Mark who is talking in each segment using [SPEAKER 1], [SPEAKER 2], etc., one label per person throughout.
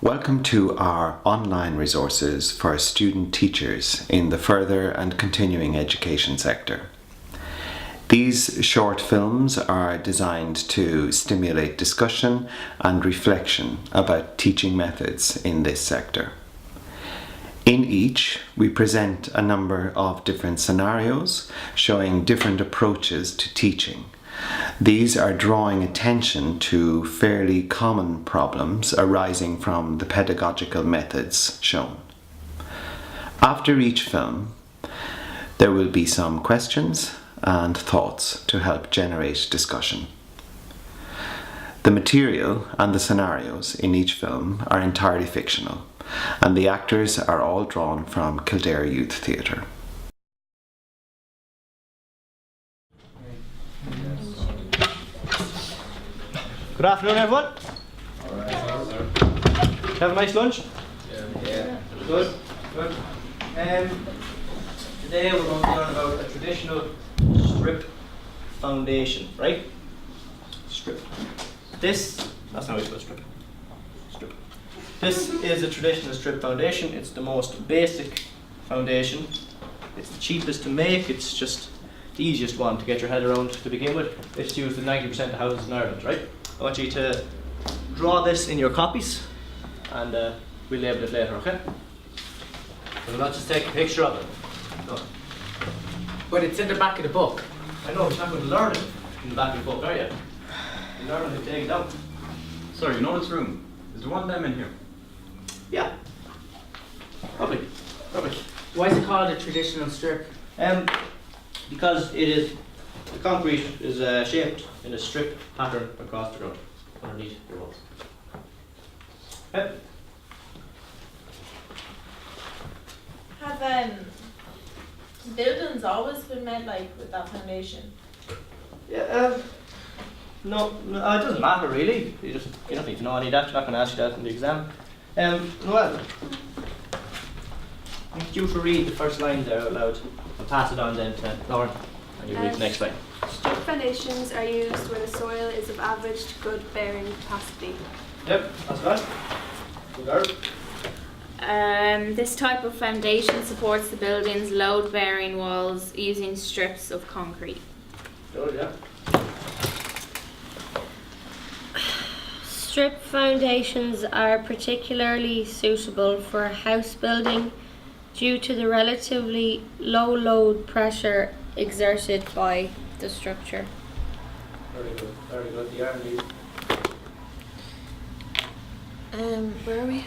[SPEAKER 1] Welcome to our online resources for student teachers in the further and continuing education sector. These short films are designed to stimulate discussion and reflection about teaching methods in this sector. In each, we present a number of different scenarios showing different approaches to teaching. These are drawing attention to fairly common problems arising from the pedagogical methods shown. After each film, there will be some questions and thoughts to help generate discussion. The material and the scenarios in each film are entirely fictional, and the actors are all drawn from Kildare Youth Theatre.
[SPEAKER 2] Good afternoon, everyone.
[SPEAKER 3] All right.
[SPEAKER 2] Have a nice lunch?
[SPEAKER 3] Yeah.
[SPEAKER 2] Good. Good. Today we're going to learn about a traditional strip foundation, right? Strip. That's how we spell strip. Strip. This is a traditional strip foundation. It's the most basic foundation. It's the cheapest to make. It's just the easiest one to get your head around to begin with. It's used in 90% of houses in Ireland, right? I want you to draw this in your copies and we'll label it later, okay? We'll not just take a picture of it. No.
[SPEAKER 4] But it's in the back of the book.
[SPEAKER 2] I know, but you're not going to learn it in the back of the book, are you? You learn it and take it down.
[SPEAKER 3] Sorry, you know this room? Is there one of them in here?
[SPEAKER 2] Yeah. Probably.
[SPEAKER 4] Why is it called a traditional strip?
[SPEAKER 2] Because the concrete is shaped in a strip pattern across the ground, underneath your walls.
[SPEAKER 5] Have buildings always been made like with that foundation?
[SPEAKER 2] Yeah. No, it doesn't matter really. You don't need to know any of that. You're not going to ask you that in the exam. Well, I need you to read the first line there out loud. I'll pass it on then to Lauren, and you read the next line.
[SPEAKER 6] Strip foundations are used where the soil is of average to good bearing capacity.
[SPEAKER 2] Yep, that's right. Good girl.
[SPEAKER 7] This type of foundation supports the building's load-bearing walls using strips of concrete.
[SPEAKER 2] Good, yeah.
[SPEAKER 8] Strip foundations are particularly suitable for house building due to the relatively low load pressure exerted by the structure.
[SPEAKER 2] Very good, very good. The arm lead.
[SPEAKER 5] Where are we?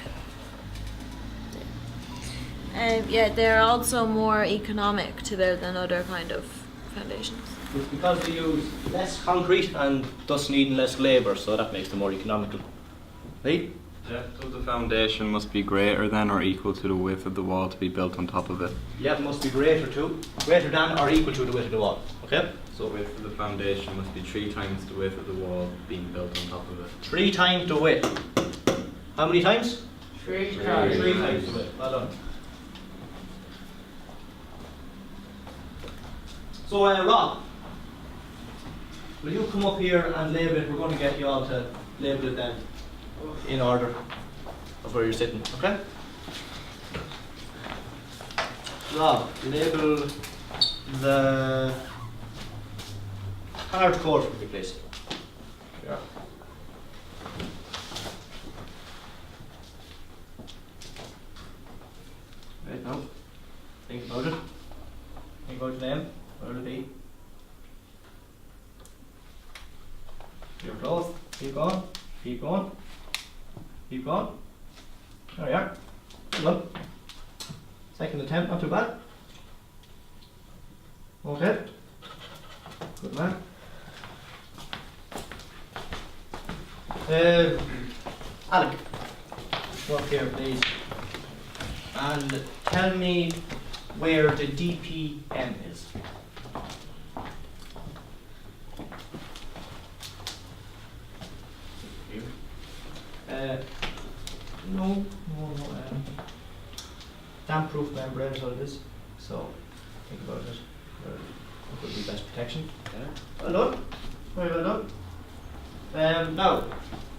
[SPEAKER 5] Yeah, they're also more economic to build than other kind of foundations.
[SPEAKER 2] It's because they use less concrete and thus needing less labour, so that makes them more economical. Right?
[SPEAKER 3] The depth of the foundation must be greater than or equal to the width of the wall to be built on top of it.
[SPEAKER 2] Yeah, it must be greater than or equal to the width of the wall. Okay?
[SPEAKER 3] So the width of the foundation must be 3 times the width of the wall being built on top of it.
[SPEAKER 2] 3 times the width. How many times?
[SPEAKER 4] 3
[SPEAKER 3] times.
[SPEAKER 2] 3 times the width. Well done. So, Rob, will you come up here and label it? We're going to get you all to label it then in order of where you're sitting, okay? Rob, label the hard code for me, please. Yeah. Right now, think about it. Think about the name. Where will it be? You're close. Keep going. Keep going. Keep going. There we are. Well done. Second attempt, not too bad. Okay. Good man. Alec, come up here please. And tell me where the DPM is. No. Damp-proof membrane is what it is. So think about it. What would be best protection? Yeah. Well done. Very well done. Now,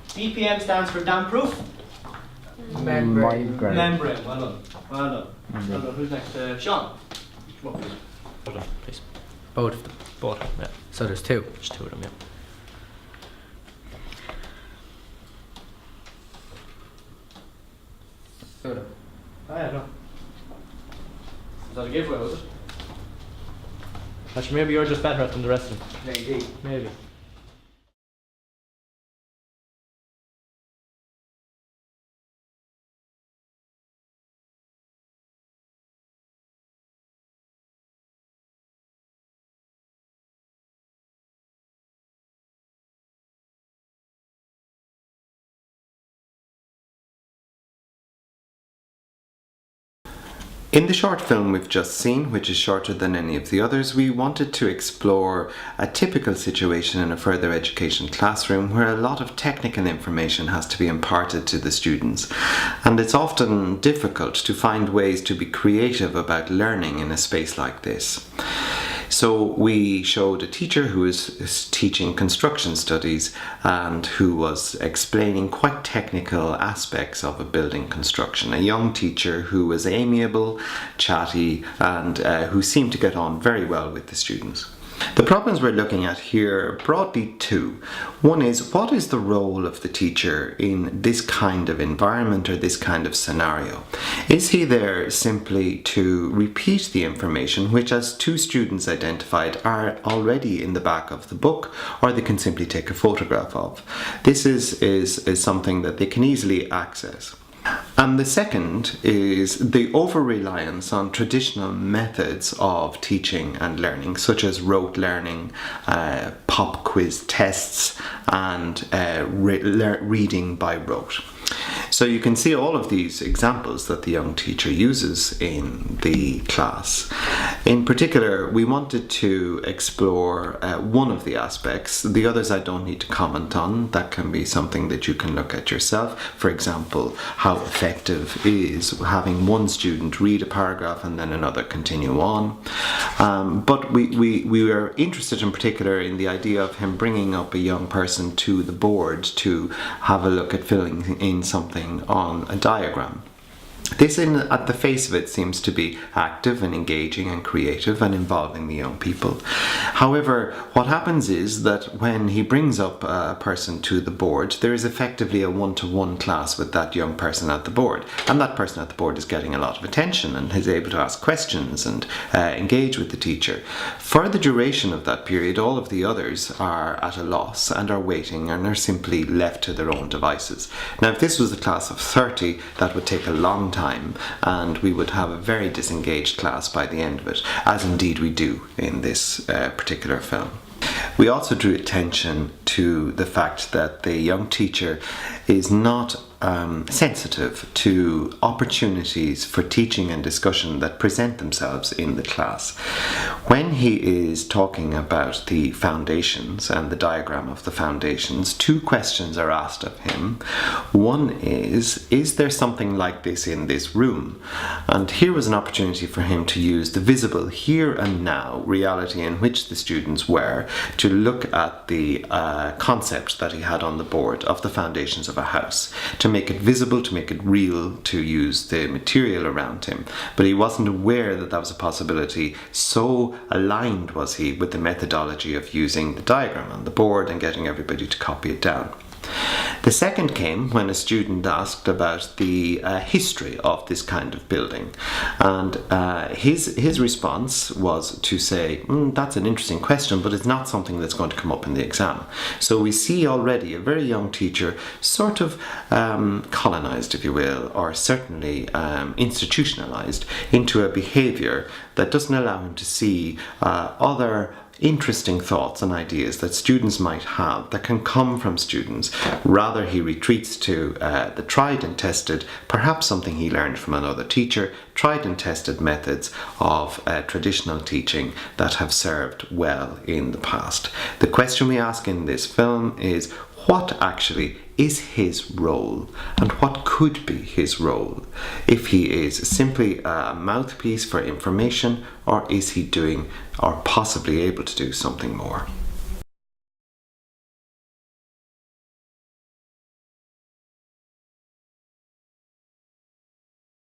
[SPEAKER 2] DPM stands for damp-proof.
[SPEAKER 4] Membrane.
[SPEAKER 2] Membrane. Well done. Well done. Well done. Who's next? Sean. Come on, please.
[SPEAKER 9] Hold on, please.
[SPEAKER 4] Both of them.
[SPEAKER 9] Both, yeah.
[SPEAKER 4] So there's two.
[SPEAKER 9] There's two of them, yeah.
[SPEAKER 4] Two of them.
[SPEAKER 2] Oh, yeah, no. Is that a giveaway, was it?
[SPEAKER 9] Actually, maybe you're just better at than the rest of them.
[SPEAKER 2] Maybe.
[SPEAKER 9] Maybe.
[SPEAKER 1] In the short film we've just seen, which is shorter than any of the others, we wanted to explore a typical situation in a further education classroom where a lot of technical information has to be imparted to the students. And it's often difficult to find ways to be creative about learning in a space like this. So we showed a teacher who is teaching construction studies and who was explaining quite technical aspects of a building construction. A young teacher who was amiable, chatty, and who seemed to get on very well with the students. The problems we're looking at here are broadly two. One is, what is the role of the teacher in this kind of environment or this kind of scenario? Is he there simply to repeat the information which, as two students identified, are already in the back of the book, or they can simply take a photograph of? This is something that they can easily access. And the second is the over-reliance on traditional methods of teaching and learning, such as rote learning, pop quiz tests, and reading by rote. So you can see all of these examples that the young teacher uses in the class. In particular, we wanted to explore one of the aspects. The others I don't need to comment on. That can be something that you can look at yourself. For example, how effective is having one student read a paragraph and then another continue on. But we were interested in particular in the idea of him bringing up a young person to the board to have a look at filling in something on a diagram. This, at the face of it, seems to be active and engaging and creative and involving the young people. However, what happens is that when he brings up a person to the board, there is effectively a one-to-one class with that young person at the board. And that person at the board is getting a lot of attention and is able to ask questions and engage with the teacher. For the duration of that period, all of the others are at a loss and are waiting and are simply left to their own devices. Now, if this was a class of 30, that would take a long time, and we would have a very disengaged class by the end of it, as indeed we do in this particular film. We also drew attention to the fact that the young teacher is not sensitive to opportunities for teaching and discussion that present themselves in the class. When he is talking about the foundations and the diagram of the foundations, two questions are asked of him. One is there something like this in this room? And here was an opportunity for him to use the visible here and now reality in which the students were to look at the concept that he had on the board of the foundations of a house, to make it visible, to make it real, to use the material around him. But he wasn't aware that that was a possibility. So aligned was he with the methodology of using the diagram on the board and getting everybody to copy it down. The second came when a student asked about the history of this kind of building, and his response was to say, that's an interesting question, but it's not something that's going to come up in the exam. So we see already a very young teacher sort of colonized, if you will, or certainly institutionalized into a behavior that doesn't allow him to see other interesting thoughts and ideas that students might have that can come from students. Rather, he retreats to the tried and tested, perhaps something he learned from another teacher, tried and tested methods of traditional teaching that have served well in the past. The question we ask in this film is, what actually is his role, and what could be his role? If he is simply a mouthpiece for information, or is he doing or possibly able to do something more?